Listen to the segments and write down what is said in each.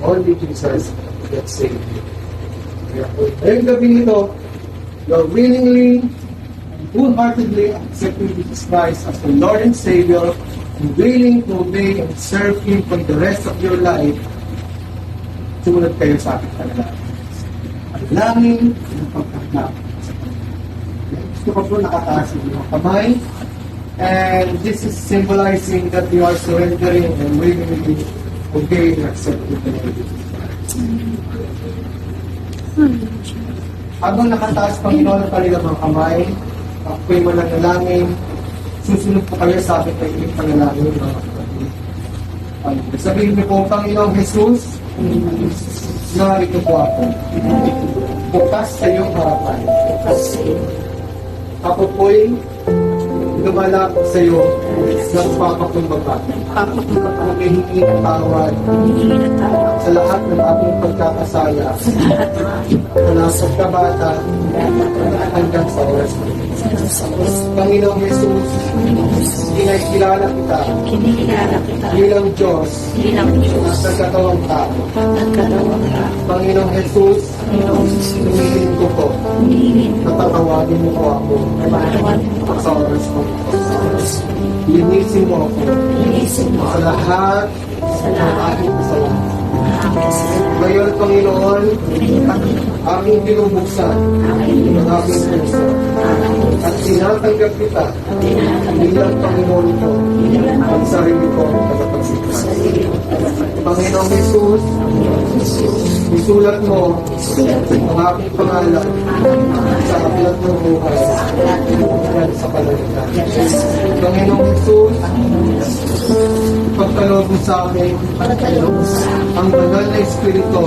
Only Jesus can save you. Ngayong gabi nito, you're willingly and wholeheartedly accepting Jesus Christ as the Lord and Savior and willing to obey and serve Him for the rest of your life. Sumunod kayo sa aking panalangin. Panalangin ng pagkaklap. Gusto ko po nakataas ng mga kamay. And this is symbolizing that you are surrendering and willingly obey and accept the Lord Jesus Christ. Habang nakataas Panginoon ang kanilang mga kamay, ako'y mananalangin, susunod po kayo sa aking kailing panalangin mga kapatid. Sabihin niyo po, Panginoong Jesus, na ito po ako. Bukas sa iyong harapan. Ako po'y lumalapit sa iyo ng papakumbaba. Humihingi ng tawad sa lahat ng aking pagkakasala mula sa kabata hanggang sa oras. Panginoong Jesus, kinakilala kita bilang Diyos at nagkatawang tao. Panginoong Jesus, humihingi ko po natawagin mo po ako sa oras ko. Linisin mo ako sa lahat ng aking kasalanan. Ngayon, Panginoon, aking binubuksan ang aking puso at tinatanggap kita bilang Panginoon ko ang sarili ko ang tagapagligtas. Panginoong Jesus, isulat mo ang aking pangalan sa aklat ng buhay at sa kalangitan. Panginoong Jesus, pagkaloob mo sa akin ang banal na Espiritu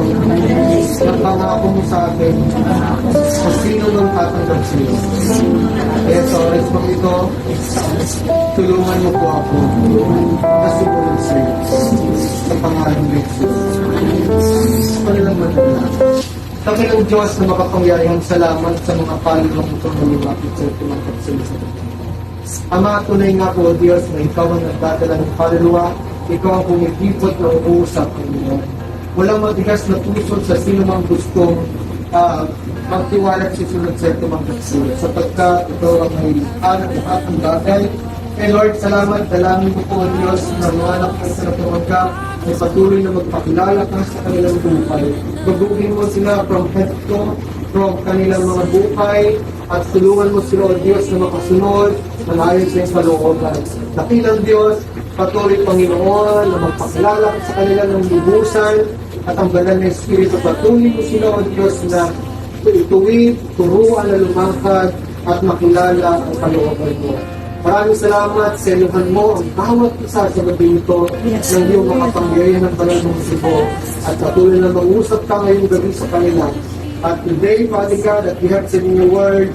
na pangako mo sa akin kung sino nang tatanggap sa iyo. Kaya sa oras mo ito, tulungan mo po ako na sumunod sa iyo sa pangalan ng Jesus. Panilang manala. Panginoong Diyos na makapangyarihang salamat sa mga palulong itong malumapit sa tumangkap sa iyo. Ama, tunay nga po, Diyos, na ikaw ang nagdadala ng kaluluwa, ikaw ang pumipipot ng uusap, Panginoon. Walang matigas na puso sa sino mang gustong magtiwala at susunod sa ito mga kasunod. Sapagkat ito ang mahilihan at lahat ng bagay. Eh Lord, salamat. Dalangin ko po ang Diyos na mga anak ko sa tumagkap ay patuloy na magpakilala ka sa kanilang buhay. Baguhin mo sila from head to from kanilang mga buhay at tulungan mo sila, O Diyos, na makasunod malayon sa iyong kalooban. Dakilang Diyos, patuloy Panginoon na magpakilala sa kanilang ng lubusan at ang banal na Espiritu. Patuloy mo sila, O Diyos, na ituwid, turuan na lumangkad at makilala ang kalooban mo. Maraming salamat sa iluhan mo ang bawat isa sa gabi ito ng iyong makapangyarihan ng banal mong sibo at patuloy na mag-usap ka ngayong gabi sa kanila. At today, Father God, that we have said in your word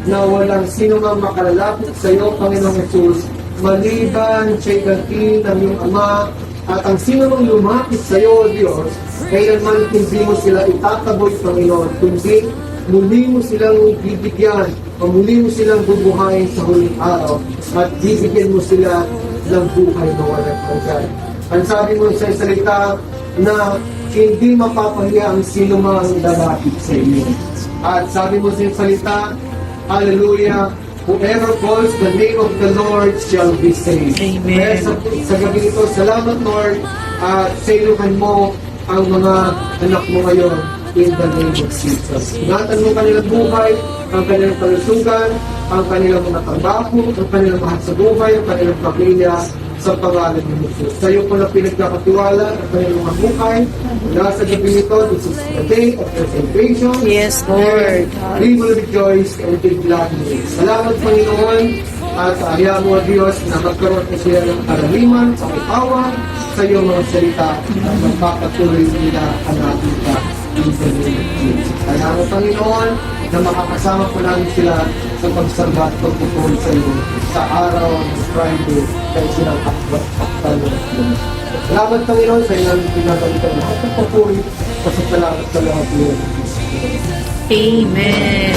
na walang sino mang makalalapit sa iyo, Panginoong Jesus, maliban siya'y ganti ng iyong Ama, at ang sino mang lumapit sa iyo, Diyos, kailanman hindi mo sila itataboy, Panginoon, kundi muli mo silang bibigyan o muli mo silang bubuhayin sa huling araw at bibigyan mo sila ng buhay na walang hanggan. Ang sabi mo sa salita na hindi mapapahiya ang sino mang lalapit sa iyo. At sabi mo sa salita, hallelujah, whoever calls the name of the Lord shall be saved. Amen. Kaya sa gabi ito, salamat Lord, at sa iluhan mo ang mga anak mo ngayon in the name of Jesus. Ingatan mo kanilang buhay, ang kanilang kalusugan, ang kanilang mga trabaho, ang kanilang mahal sa buhay, ang kanilang pamilya, sa pangalan ng Jesus. Sa iyo ko na pinagkakatiwala ang kanilang mga buhay. Mula sa gabi nito, this is the day of your salvation. Yes, Lord. And we will rejoice and be glad in it. Salamat, Panginoon, at ayaw mo, Diyos, na magkaroon na sila ng karaniman, pakitawan sa iyong mga salita at magpapatuloy nila ang ating ka in the name of Jesus. Salamat, Panginoon, na makakasama po namin sila sa pagsamba at pagpupul sa iyo sa araw ng Friday kaya silang akbat-aktal ng Salamat, Panginoon, sa ilang pinagalitan na at papuri pasasalamat sa lahat ng Amen.